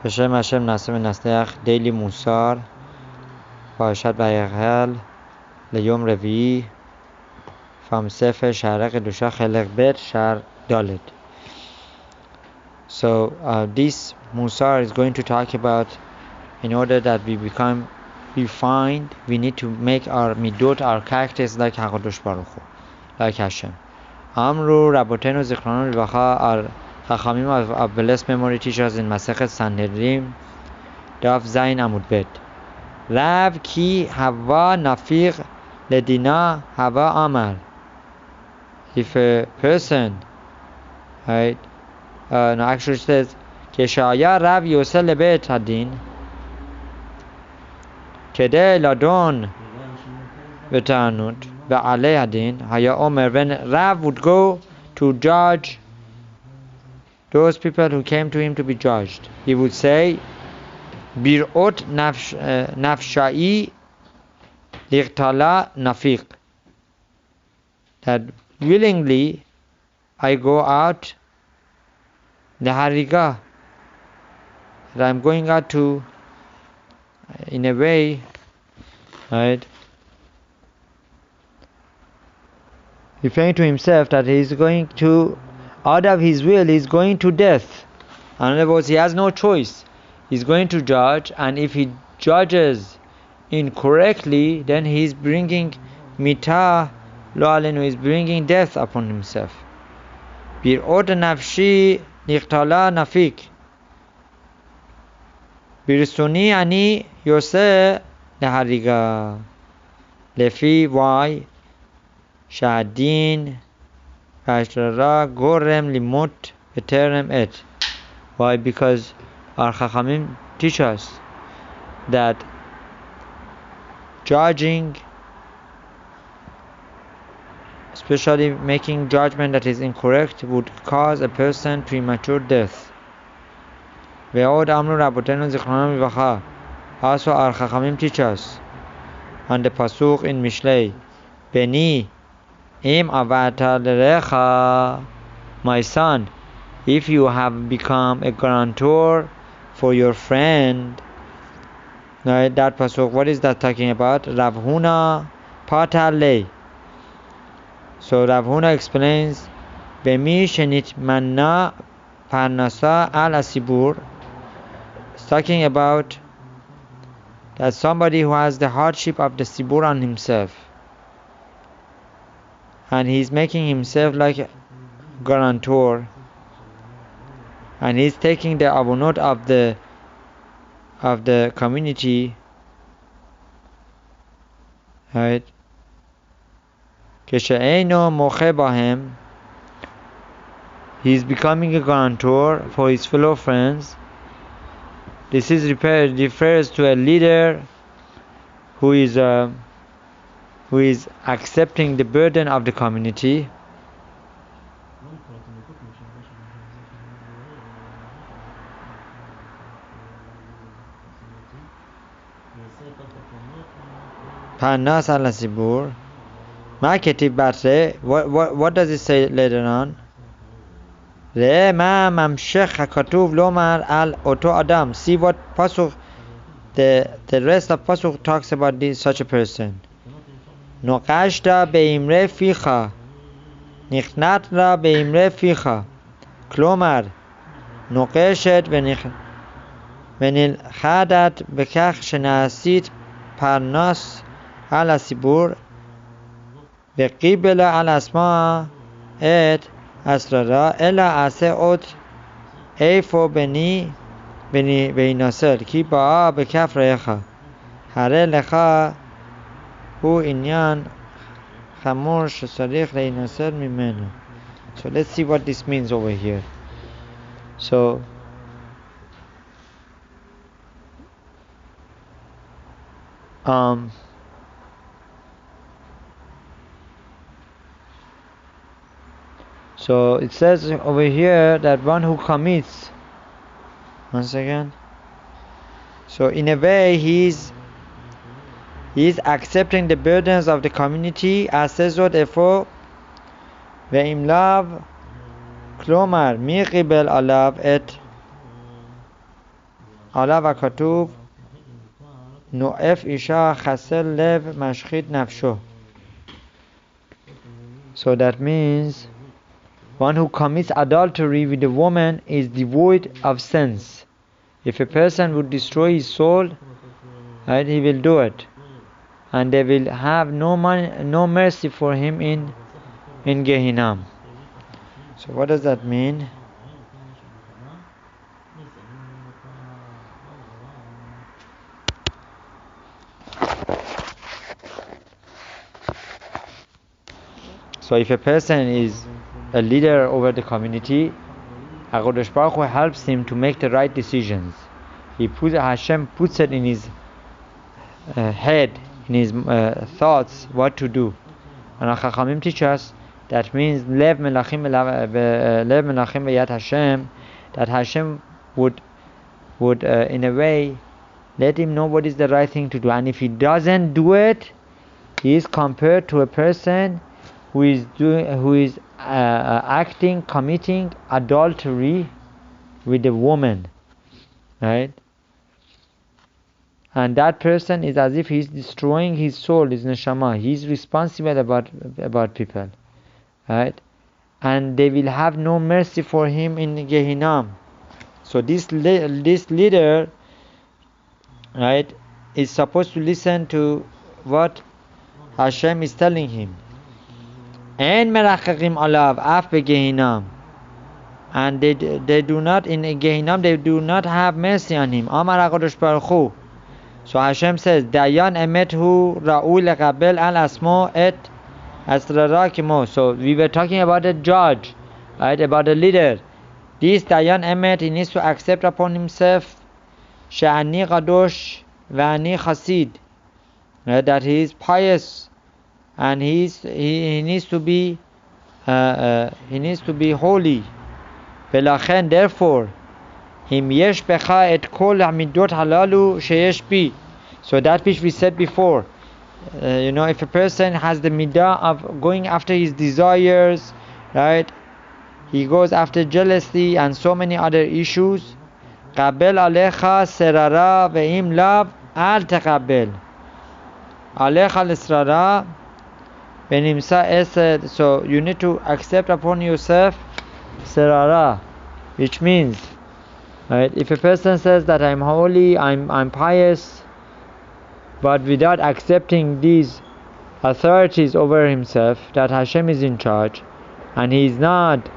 בשם השם נעשה ונצליח דיילי מוסר פרשת ויחל ליום רביעי from ספר שערי קדושה חלק ב' שער ד'. So this Musar is going to talk about, in order that we become refined, we need to make our midot, our characters like HaKadosh Baruch Hu, like Hashem. Amru Rabotenu Zichrono Livracha, our Chachamim of blessed memory teachers in Masechet Sanhedrin, Daf Zayin Amud Bet. Rav ki hava nafiq ledina hava amar. If a person, right, no, actually it says, Keshaya Rav Yosel lebet hadin, kede ladon v'tanut v'alei hadin, haya omer, when Rav would go to judge those people who came to him to be judged, he would say, Bir'ot nafshai liqtala nafiq, that willingly I go out the hariga, that I'm going out to, in a way, right, referring to himself that he's going to, out of his will, he's going to death. In other words, he has no choice. He's going to judge, and if he judges incorrectly, then he's bringing mita lo alenu, he's bringing death upon himself. Bir'ot nafshi liqtala nafik, birsuni ani yose lehariga, lefi why shadin Ashrara gorem limot beterem et. Why? Because our Chachamim teach us that judging, especially making judgment that is incorrect, would cause a person premature death. Ve'od amru rabotenu zichronam livracha. Also our Chachamim teach us on the pasuk in Mishlei, Beni Im avata lerecha, my son, if you have become a guarantor for your friend. Right, that pasuk, what is that talking about? Rav Huna patale. So Rav Huna explains, Bemi shenitmanna parnasa al asibur. It's talking about that somebody who has the hardship of the sibur on himself, and he's making himself like a guarantor, and he's taking the abunot of the community, right? Keshe'eino moche bahem, he's becoming a guarantor for his fellow friends. This is refers to a leader who is accepting the burden of the community. Panas al Sibur. Marketing batre. What does it say later on? Re ma mamshech hakatuv lomar al oto adam. See what pasuk, the rest of pasuk talks about such a person. Noqashta beimre ficha, nikhnatra beimre ficha. Klomar, noqeshet venilchadat bekach shenasit parnas al asibur, veqibela al asma et asrara ela ase ot eifo beni nasel ki ba'a bekaf recha hare lecha hu inyan chamor shesarich leinasel mimenu. So let's see what this means over here. So so it says over here that one who commits, once again, so in a way he's accepting the burdens of the community. Asezot efo ve'im lav klomar mi qibel alav et עליו הכתוב נואף אישה חסר לב משחית נפשו. So that means one who commits adultery with a woman is devoid of sense. If a person would destroy his soul, right, he will do it, and they will have no mercy for him in Gehinnom. So what does that mean? So if a person is a leader over the community, HaKadosh Baruch Hu helps him to make the right decisions. Hashem puts it in his head, in his thoughts, what to do. And Chachamim teach us that means lev melachim v'yad Hashem, that Hashem would in a way let him know what is the right thing to do. And if he doesn't do it, he is compared to a person who is committing adultery with a woman, right? And that person is as if he's destroying his soul, his neshama. He's responsible about people, right? And they will have no mercy for him in Gehinnom. So this leader, right, is supposed to listen to what Hashem is telling him. And merachachim alav af begehinnom, and they do not in Gehinnom, they do not have mercy on him. Amar HaKadosh Baruch Hu. So Hashem says, Dayan emet hu ra'ui lekabel al asmo et asrara kimo. So we were talking about a judge, right, about a leader. This Dayan emet, he needs to accept upon himself she'ani kadosh ve'ani chasid, right, that he is pious. And he needs to be holy. Velachen, therefore, im yesh becha et kol hamidot halalu sheyesh bi. So that which we said before, if a person has the midah of going after his desires, right, he goes after jealousy and so many other issues. Qabel alecha serara ve'im lav al taqabel. Alecha lesrara. So you need to accept upon yourself serara, which means, right, if a person says that I'm holy, I'm pious, but without accepting these authorities over himself, that Hashem is in charge, and he's not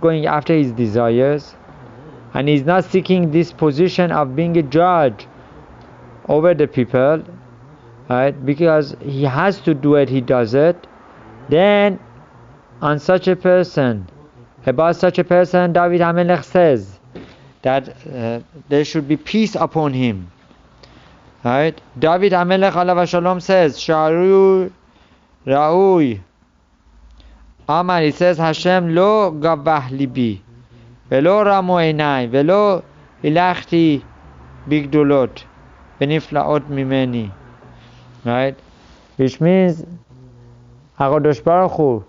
going after his desires, and he's not seeking this position of being a judge over the people, right, because he has to do it, he does it, then about such a person, David HaMelech says that there should be peace upon him, right? David HaMelech alav shalom says, Sharu Ra'ui Amar, he says, Hashem lo gavah libi velo ramo einai velo ilachti bigdolot beniflaot mimeni. Right, which means HaKadosh Baruch Hu,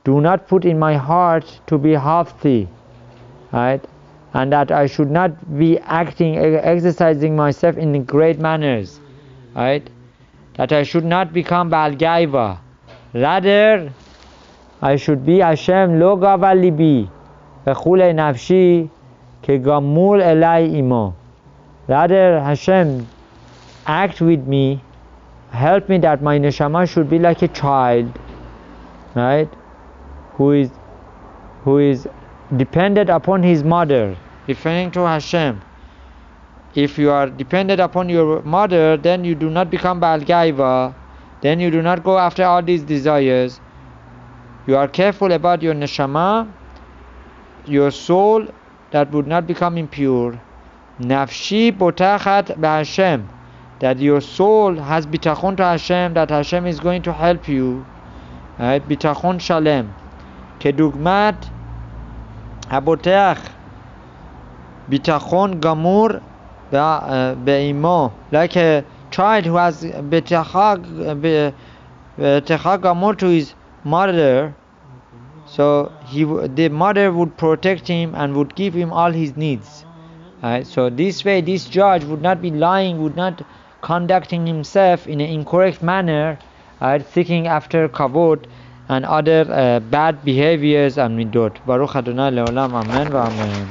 do not put in my heart to be haughty, right, and that I should not be exercising myself in great manners, right, that I should not become Baal Gaiva. Rather, I should be Hashem lo gava libi vechule nafshi kegamul elai imo. Rather, Hashem, act with me, help me that my neshama should be like a child, right, who is dependent upon his mother, referring to Hashem. If you are dependent upon your mother, then you do not become Baal Gaiva, then you do not go after all these desires. You are careful about your neshama, your soul, that would not become impure. Nafshi potachat b'Hashem, that your soul has bitachon to Hashem, that Hashem is going to help you, right? Bitachon shalem. Kedugmat haboteach bitachon gamur be'imo, like a child who has bitachon gamur to his mother. So the mother would protect him and would give him all his needs. So this way, this judge would not be lying, would not conducting himself in an incorrect manner, seeking after kavod and other bad behaviors and midot. Baruch Adonai leolam, amen wa amen.